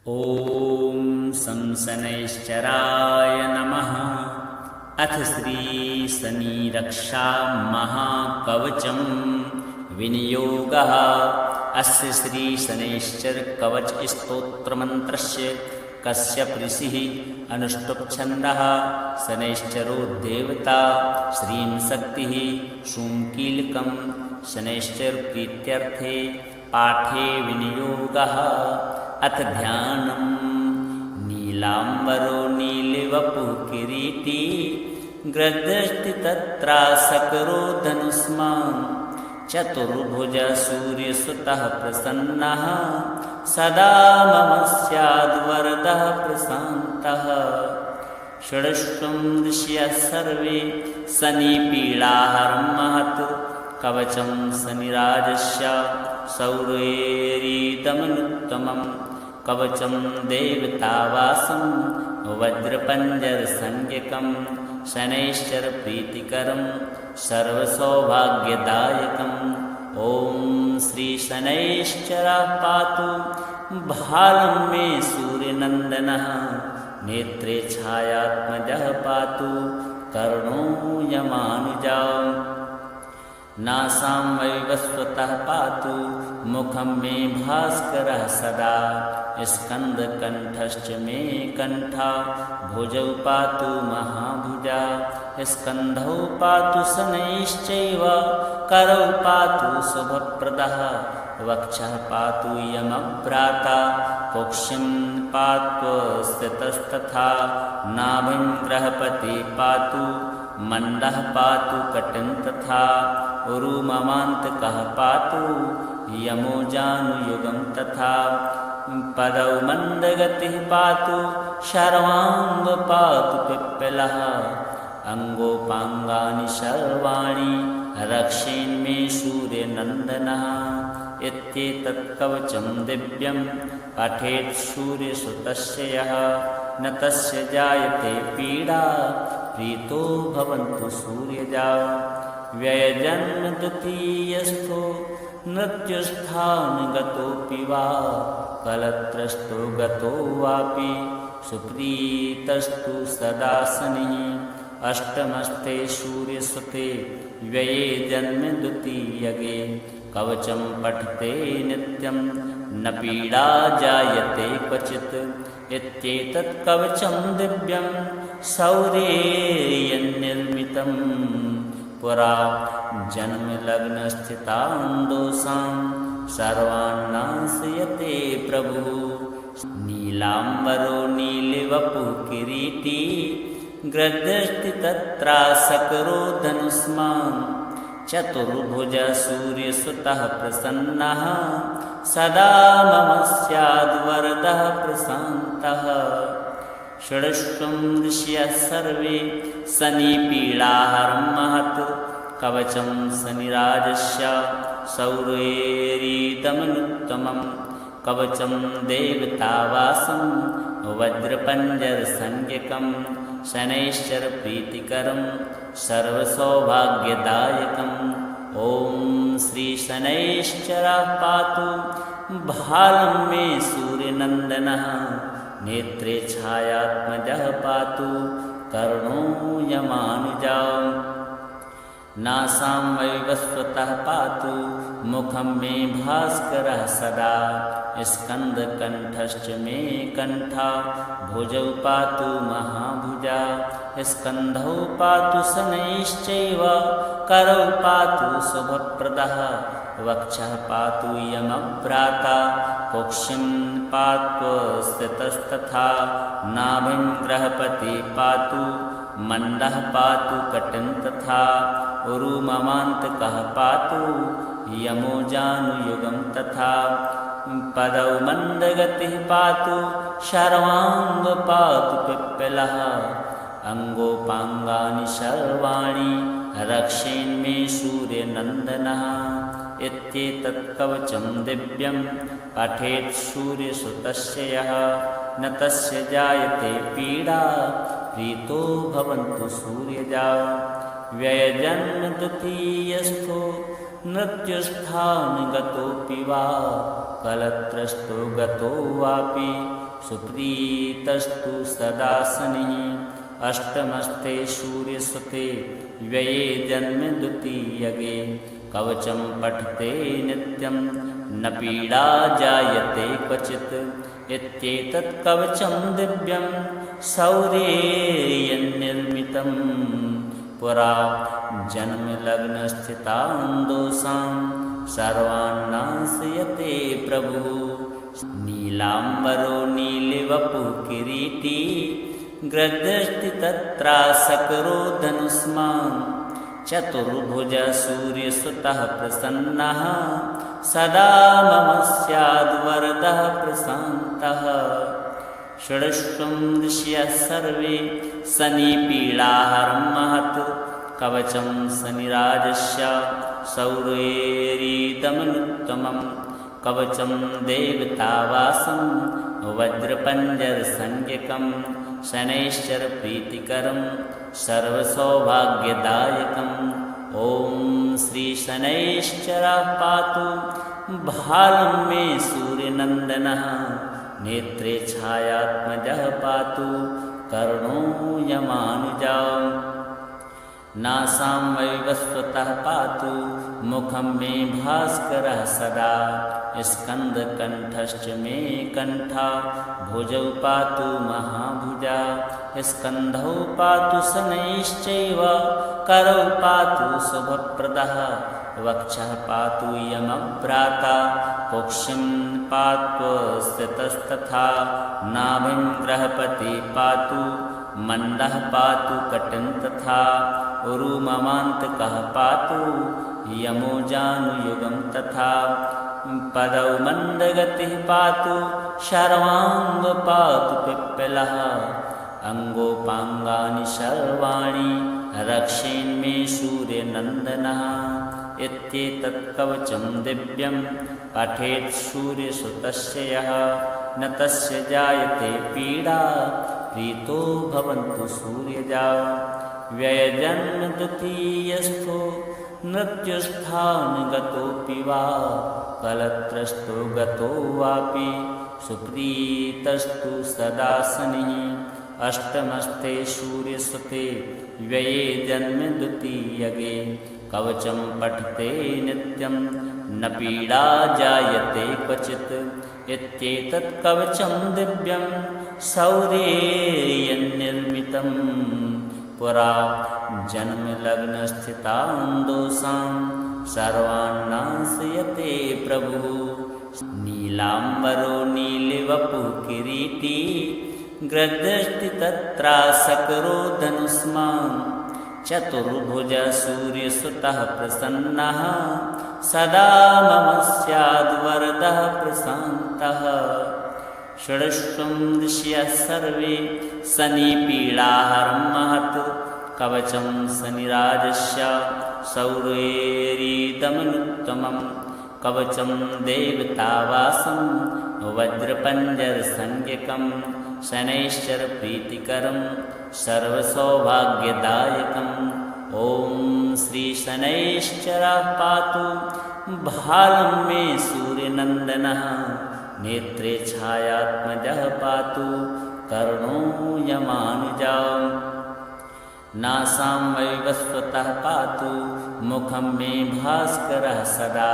ॐ सं शनैश्चराय नमः। अथ श्रीशनिरक्षा महाकवचं विनियोगः। अस्य श्रीशनैश्चरकवचस्तोत्रमन्त्रस्य कश्यप ऋषिः अनुष्टुप्-छन्दः। शनैश्चरो देवता श्रीं शक्तिः शूङ्कीलकं शनैश्चरप्रीत्यर्थे पाठे विनियोगः। अथ ध्यानं नीलाम्बरो नीलवपुः किरीटी ग्रदृष्टि तत्रासकरो धनुष्मान् चतुर्भुजः सूर्यसुतः प्रसन्नः सदा मम स्याद्वरदः प्रशान्तः। षड्शं ऋषयः सर्वे शनिपीडाहरं महत् कवचं शनिराजस्य सौर्येरिदमनुत्तमं कवचं देवतावासं वज्रपञ्जरसंज्ञकं शनैश्चरप्रीतिकरं सर्वसौभाग्यदायकम्। ॐ श्रीशनैश्चरः पातु भालं मे सूर्यनन्दनः नेत्रे छायात्मजः पातु कर्णो यमानुजः। नासां वैवस्वतः पातु मुखं मे भास्करः सदा स्कन्दकण्ठश्च मे कण्ठा भुजौ पातु महाभुजा स्कन्धौ पातु शनैश्चैव करौ पातु शुभप्रदः वक्षः पातु यमभ्राता कुक्षिं पातु स्थितस्तथा नाभिं ग्रहपति पातु मन्दः पातु कटिं तथा उरुममान्तकः पातु यमो जानुयुगं तथा पदौ मन्दगतिः पातु शर्वाङ्गो पातु पिप्पलः अङ्गोपाङ्गानि सर्वाणि रक्षेन्मे सूर्यनन्दनः। इत्येतत् कवचं दिव्यं पठेत् सूर्यसुतस्य यः न तस्य जायते पीडा प्रीतो भवन्तु सूर्यजा। व्ययजन्म द्वितीयस्थो मृत्युस्थानगतोऽपि वा कलत्रस्थो गतो वापि सुप्रीतस्तु सदा शनिः। अष्टमस्ते सूर्यसुते व्यये जन्म द्वितीयगे कवचं पठते नित्यं न पीडा जायते क्वचित्। इत्येतत् कवचं दिव्यं शौर्येयन्निर्मितं पुरा जन्मलग्नस्थितान् दोषान् सर्वान् नाशयते प्रभुः। नीलाम्बरो नीलवपुः किरीटी ग्रदृष्टि तत्रासकरो धनुष्मान् चतुर्भुजः सूर्यसुतः प्रसन्नः सदा मम स्याद्वरदः प्रशान्तः। षड्शं ऋषयः सर्वे शनिपीडाहरं महत् कवचं शनिराजस्य सौर्येरिदमनुत्तमं कवचं देवतावासं वज्रपञ्जरसंज्ञकं शनैश्चरप्रीतिकरं सर्वसौभाग्यदायकम्। ॐ श्रीशनैश्चरः पातु भालं मे सूर्यनन्दनः नेत्रे छायात्मजः पातु कर्णो यमानुजः। नासां वैवस्वतः पातु मुखं मे भास्करः सदा स्कन्दकण्ठश्च मे कण्ठा भुजौ पातु महाभुजा स्कन्धौ पातु शनैश्चैव करौ पातु शुभप्रदः वक्षः पातु यमभ्राता कुक्षिं पातु स्थितस्तथा नाभिं ग्रहपति पातु मन्दः पातु कटिं तथा उरुममान्तकः पातु यमो जानुयुगं तथा पदौ मन्दगतिः पातु शर्वाङ्गो पातु पिप्पलः अङ्गोपाङ्गानि सर्वाणि रक्षेन्मे सूर्यनन्दनः। इत्येतत् कवचं दिव्यं पठेत् सूर्यसुतस्य यः न तस्य जायते पीडा प्रीतो भवन्तु सूर्यजा। व्ययजन्म द्वितीयस्थो नृत्युस्थानगतोऽपि वा कलत्रस्थो गतो वापि सुप्रीतस्तु सदा शनिः अष्टमस्ते सूर्यसुते व्यये जन्म द्वितीयगे कवचं पठते नित्यं न पीडा जायते क्वचित् इत्येतत् कवचं दिव्यं शौर्येयन्निर्मितं पुरा जन्मलग्नस्थितान् दोषान् सर्वान् नाशयते प्रभुः नीलाम्बरो नीलिवपुः किरीटी ग्रदस्ति तत्रासकरो धनुष्मान् चतुर्भुज सूर्यसुतः प्रसन्नः सदा मम स्याद्वरदः प्रशान्तः षड्ष्वं ऋषयः सर्वे शनिपीडाहरं महत् कवचं शनिराजस्य शौर्येरिदमनुत्तमं कवचं देवतावासं वज्रपञ्जरसंज्ञकं शनैश्चरप्रीतिकरं सर्वसौभाग्यदायकम् ॐ श्रीशनैश्चरः पातु भालं मे सूर्यनन्दनः नेत्रे छायात्मजः पातु कर्णो यमानुजा नासां वैवस्वतः पातु मुखं मे भास्करः सदा स्कन्दकण्ठश्च मे कण्ठा भुजौ पातु महाभुजा स्कन्धौ पातु शनैश्चैव करौ पातु शुभप्रदः वक्षः पातु यमभ्राता कुक्षिं पातु स्थितस्तथा नाभिं ग्रहपति पातु मन्दः पातु कटिं तथा उरुममान्तकः पातु यमो जानुयुगं तथा पदौ मन्दगतिः पातु शर्वाङ्गो पातु पिप्पलः अङ्गोपाङ्गानि सर्वाणि रक्षेन्मे सूर्यनन्दनः इत्येतत् कवचं दिव्यं पठेत् सूर्यसुतस्य यः न तस्य जायते पीडा प्रीतो भवन्तु सूर्यजा व्ययजन्म द्वितीयस्थो नृत्युस्थानगतोऽपि वा कलत्रस्थो गतो वापि सुप्रीतस्तु सदा शनिः अष्टमस्ते सूर्यसुते व्यये जन्म द्वितीयगे कवचं पठते नित्यं न पीडा जायते क्वचित् इत्येतत् कवचं दिव्यं शौर्येयन्निर्मितं पुरा जन्मलग्नस्थितान् दोषान् सर्वान् नाशयते प्रभुः नीलाम्बरो नीलिवपुः किरीटी ग्रदस्ति तत्रासकरो धनुष्मान् चतुर्भुज सूर्यसुतः प्रसन्नः सदा मम स्याद्वरदः प्रशान्तः षड्ष्वं ऋषयः सर्वे शनिपीडाहरं महत् कवचं शनिराजस्य शौर्येरिदमनुत्तमं कवचं देवतावासं वज्रपञ्जरसंज्ञकं शनैश्चरप्रीतिकरं सर्वसौभाग्यदायकम् ॐ श्रीशनैश्चरः पातु भालं मे सूर्यनन्दनः नेत्रे छायात्मजः पातु कर्णो यमानुजा नासां वैवस्वतः पातु मुखं मे भास्करः सदा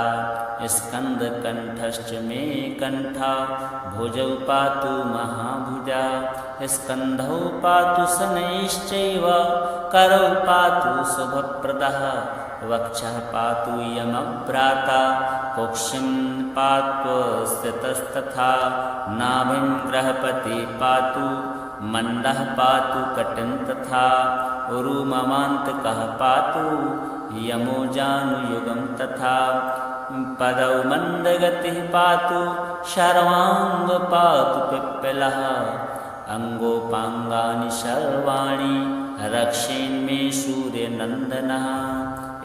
स्कन्दकण्ठश्च मे कण्ठा भुजौ पातु महाभुजा स्कन्धौ पातु शनैश्चैव करौ पातु शुभप्रदः वक्षः पातु यमभ्राता कुक्षिं पातु स्थितस्तथा नाभिं ग्रहपति पातु मन्दः पातु कटिं तथा उरुममान्तकः पातु यमो जानुयुगं तथा पदौ मन्दगतिः पातु शर्वाङ्गो पातु पिप्पलः अङ्गोपाङ्गानि सर्वाणि रक्षेन्मे सूर्यनन्दनः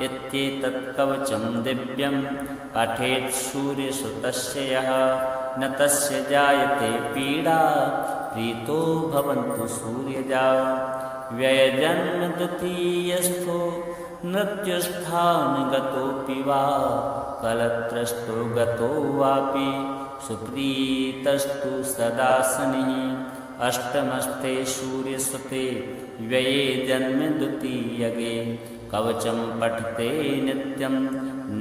इत्येतत् कवचं दिव्यं पठेत् सूर्यसुतस्य यः न तस्य जायते पीडा प्रीतो भवन्तु सूर्यजा व्ययजन्म द्वितीयस्थो नृत्युस्थानगतोऽपि वा कलत्रस्थो गतो वापि सुप्रीतस्तु सदा शनिः अष्टमस्थे सूर्यसुते व्यये जन्म द्वितीयगे कवचं पठते नित्यं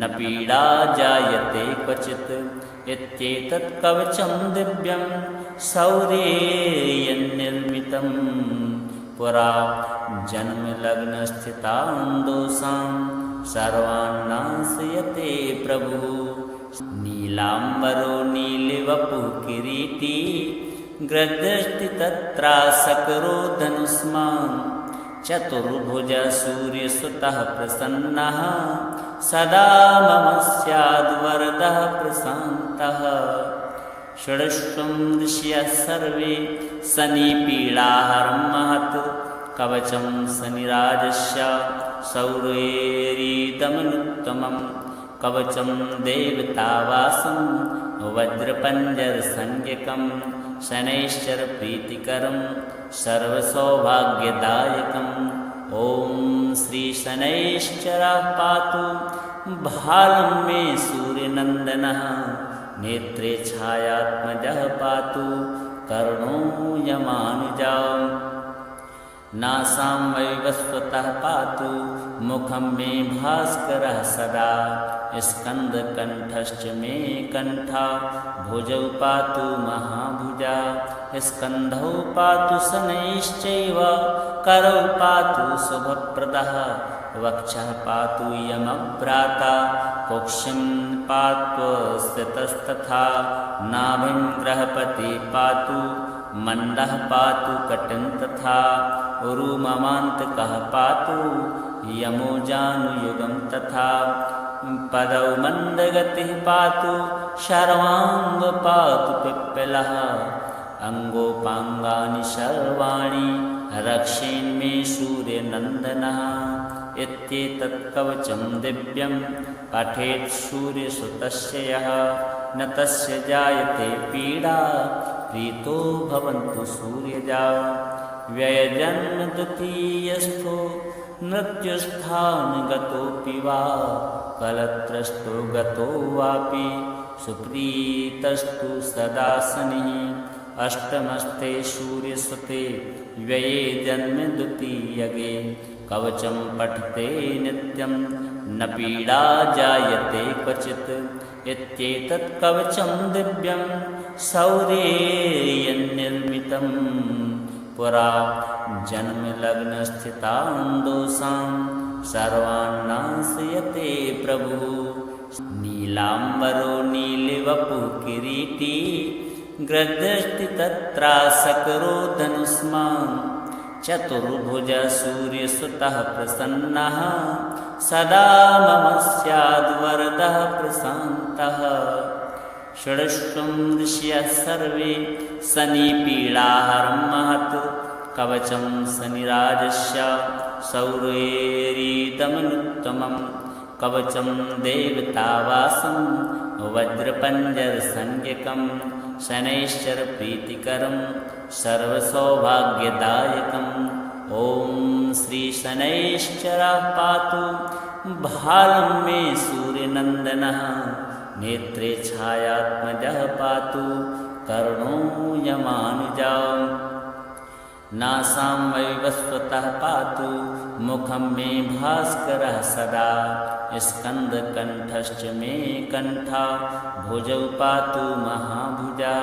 न पीडा जायते क्वचित् इत्येतत् कवचं दिव्यं शौर्येयन्निर्मितं पुरा जन्मलग्नस्थितान् दोषान् सर्वान् नाशयते प्रभुः नीलाम्बरो नीलवपुः किरीटी गृध्यस्ति तत्रासकरो धनुष्मान् चतुर्भुज सूर्यसुतः प्रसन्नः सदा मम स्याद्वरदः प्रशान्तः षड्ष्वं ऋषयः सर्वे शनिपीडाहरं महत् कवचं शनिराजस्य शौर्येरिदमनुत्तमं कवचं देवतावासं वज्रपञ्जरसंज्ञकं शनैश्चरप्रीतिकरं सर्वसौभाग्यदायकम् ॐ श्रीशनैश्चरः पातु भालं मे सूर्यनन्दनः नेत्रे छायात्मजः पातु कर्णो यमानुजा नासां वैवस्वतः पातु मुखं मे भास्करः सदा स्कन्दकण्ठश्च मे कण्ठा भुजौ पातु महाभुजा स्कन्धौ पातु शनैश्चैव करौ पातु शुभप्रदः वक्षः पातु यमभ्राता कुक्षिं पात्वस्ततस्तथा नाभिं ग्रहपति पातु मन्दः पातु कटिं तथा उरुममान्तकः पातु यमो जानुयुगं तथा पदौ मन्दगतिः पातु शर्वाङ्ग पातु पिप्पलः अङ्गोपाङ्गानि सर्वाणि रक्षेन्मे सूर्यनन्दनः इत्येतत् कवचं दिव्यं पठेत् सूर्यसुतस्य यः न तस्य जायते पीडा प्रीतो भवन्तु सूर्यजा व्ययजन्म द्वितीयस्थो मृत्युस्थानगतोऽपि वा कलत्रस्थो गतो वापि सुप्रीतस्तु सदा शनिः अष्टमस्थे सूर्यसुते व्यये जन्म द्वितीयगे कवचं पठते नित्यं न पीडा जायते क्वचित् इत्येतत् कवचं दिव्यं शौर्येयन्निर्मितं पुरा जन्मलग्नस्थितान् दोषान् सर्वान् नाशयते प्रभुः नीलाम्बरो नीलवपुः किरीटी गृध्यस्ति तत्रासकरो धनुष्मान् चतुर्भुज सूर्यसुतः प्रसन्नः सदा मम स्याद्वरदः प्रशान्तः षड्ष्वं ऋषयः सर्वे शनिपीडाहरं महत् कवचं शनिराजस्य शौर्येरिदमनुत्तमं कवचं देवतावासं वज्रपञ्जरसंज्ञकं शनैश्चरप्रीतिकरं सर्वसौभाग्यदायकम् ॐ श्रीशनैश्चरः पातु भालं मे सूर्यनन्दनः नेत्रे छायात्मजः पातु कर्णो यमानुजा नासां वैवस्वतः पातु मुखं मे भास्करः सदा स्कन्दकण्ठश्च मे कण्ठा भुजौ पातु महाभुजा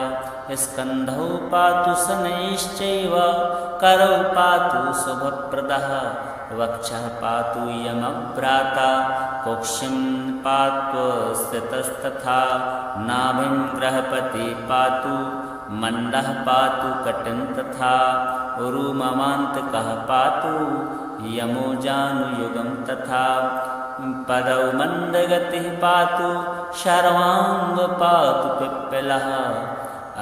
स्कन्धौ पातु शनैश्चैव करौ पातु शुभप्रदः वक्षः पातु यमभ्राता कुक्षिं पात्वस्ततस्तथा नाभिं ग्रहपति पातु मन्दः पातु कटिं तथा उरुममान्तकः पातु यमो जानुयुगं तथा पदौ मन्दगतिः पातु शर्वाङ्ग पातु पिप्पलः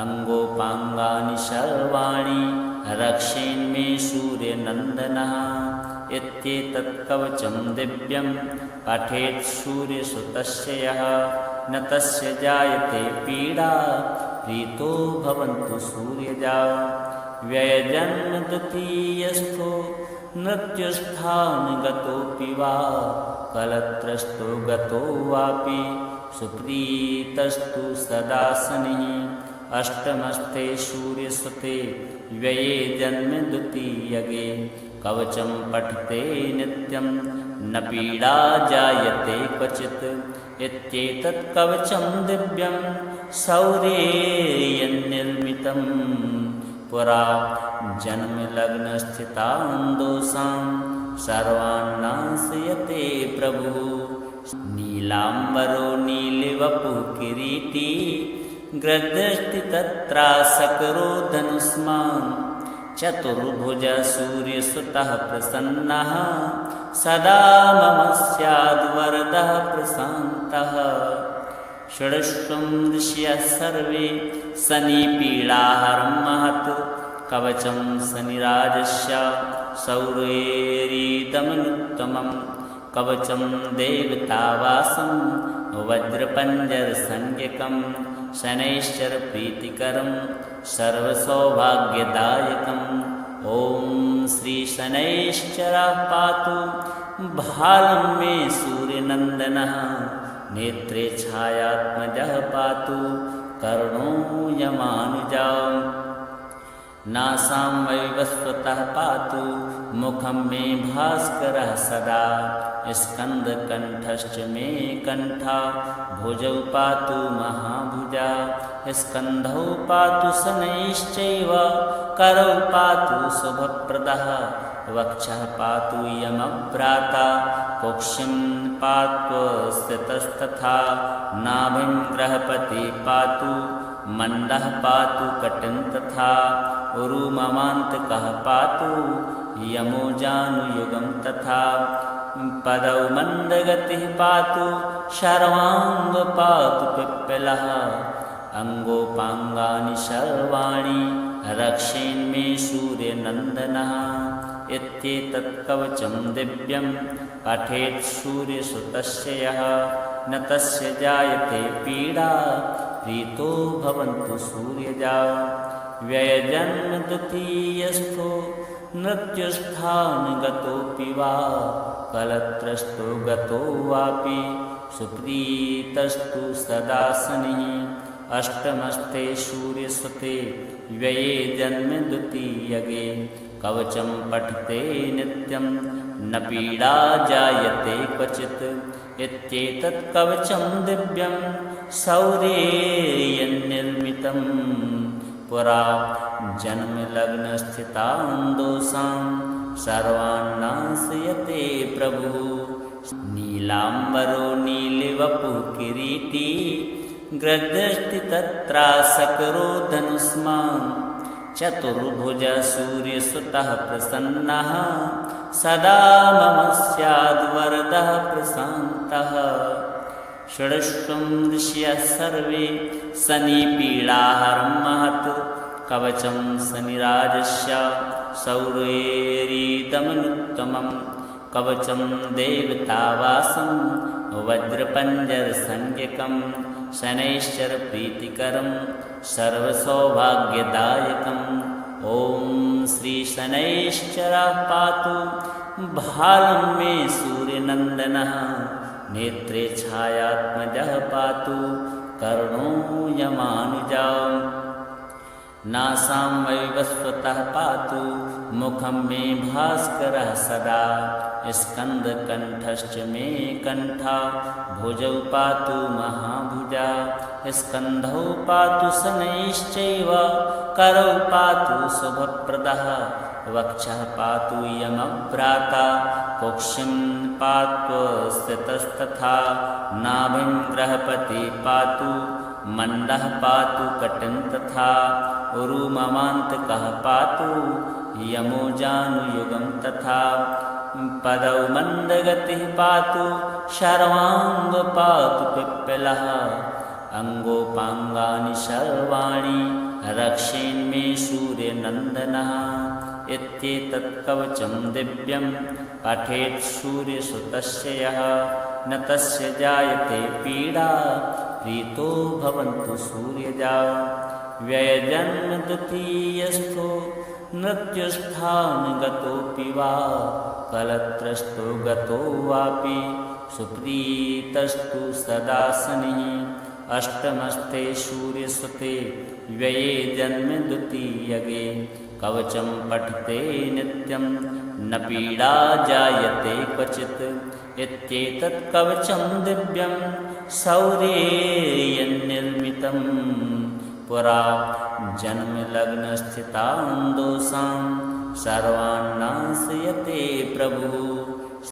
अङ्गोपाङ्गानि सर्वाणि रक्षेन्मे सूर्यनन्दनः इत्येतत् कवचं दिव्यं पठेत् सूर्यसुतस्य यः न तस्य जायते पीडा प्रीतो भवन्तु सूर्यजा व्ययजन्म द्वितीयस्थो मृत्युस्थानगतोऽपि वा कलत्रस्थो गतो वापि सुप्रीतस्तु सदा शनिः अष्टमस्थे सूर्यसुते व्यये जन्म द्वितीयगे कवचं पठते नित्यं न पीडा जायते क्वचित् इत्येतत् कवचं दिव्यं शौर्येयन्निर्मितं पुरा जन्मलग्नस्थितान् दोषान् सर्वान् नाशयते प्रभुः नीलाम्बरो नीलवपुः किरीटी गृध्रष्टि तत्रासकरो धनुष्मान् चतुर्भुज सूर्यसुतः प्रसन्नः सदा मम स्याद्वरदः प्रशान्तः षड्ष्वं ऋषयः सर्वे शनिपीडाहरं महत् कवचं शनिराजस्य शौर्येरिदमनुत्तमं कवचं देवतावासं वज्रपञ्जरसंज्ञकं शनैश्चरप्रीतिकरं सर्वसौभाग्यदायकम् ॐ श्रीशनैश्चरः पातु भालं मे सूर्यनन्दनः नेत्रे छायात्मजः पातु कर्णो यमानुजा नासां वैवस्वतः पातु मुखं मे भास्करः सदा स्कन्दकण्ठश्च मे कण्ठा भुजौ पातु महाभुजा स्कन्धौ पातु शनैश्चैव करौ पातु शुभप्रदः वक्षः पातु यमभ्राता कुक्षिं पात्वस्थितस्तथा नाभिं ग्रहपति पातु मण्डः पातु कटिं तथा उरुममान्तकः पातु यमो जानुयुगं तथा पदौ मन्दगतिः पातु शर्वाङ्ग पातु पिप्पलः अङ्गोपाङ्गानि सर्वाणि रक्षेन्मे सूर्यनन्दनः इत्येतत् कवचं दिव्यं पठेत् सूर्यसुतस्य यः न तस्य जायते पीडा प्रीतो भवन्तु सूर्यजा व्ययजन्म द्वितीयस्थो मृत्युस्थानगतोऽपि वा कलत्रस्थो गतो वापि सुप्रीतस्तु सदा शनिः अष्टमस्थे सूर्यसुते व्यये जन्म द्वितीयगे कवचं पठते नित्यं न पीडा जायते क्वचित् इत्येतत् कवचं दिव्यं शौर्येयन्निर्मितं पुरा जन्मलग्नस्थितान् दोषान् सर्वान् नाशयते प्रभुः नीलाम्बरो नीलवपुः किरीटी गृध्रष्टि तत्रासकरो धनुष्मान् चतुर्भुज सूर्यसुतः प्रसन्नः सदा मम स्याद्वरदः प्रशान्तः षड्ष्वं ऋषयः सर्वे शनिपीडाहरं महत् कवचं शनिराजस्य शौर्येरिदमनुत्तमं कवचं देवतावासं वज्रपञ्जरसंज्ञकं शनैश्चरप्रीतिकरं सर्वसौभाग्यदायकम् ॐ श्रीशनैश्चरः पातु भालं मे सूर्यनन्दनः नेत्रे छायात्मजः पातु कर्णो यमानुजा नासां वैवस्वतः पातु मुखं मे भास्करः सदा स्कन्दकण्ठश्च मे कण्ठा भुजौ पातु महाभुजा स्कन्धौ पातु शनैश्चैव करौ पातु शुभप्रदः वक्षः पातु यमभ्राता कुक्षिं पात्वस्थितस्तथा नाभिं ग्रहपति पातु मण्डः पातु कटिं तथा उरुममान्तकः पातु यमो जानुयुगं तथा पदौ मन्दगतिः पातु शर्वाङ्ग पातु पिप्पलः अङ्गोपाङ्गानि सर्वाणि रक्षेन्मे सूर्यनन्दनः इत्येतत् कवचं दिव्यं पठेत् सूर्यसुतस्य यः न तस्य जायते पीडा प्रीतो भवन्तु सूर्यजा व्ययजन्म द्वितीयस्थो मृत्युस्थानगतोऽपि वा कलत्रस्थो गतो वापि सुप्रीतस्तु सदा शनिः अष्टमस्थे सूर्यसुते व्यये जन्म द्वितीयगे कवचं पठते नित्यं न पीडा जायते क्वचित् इत्येतत् कवचं दिव्यं शौर्येयन्निर्मितं पुरा जन्मलग्नस्थितान् दोषान् सर्वान् नाशयते प्रभुः।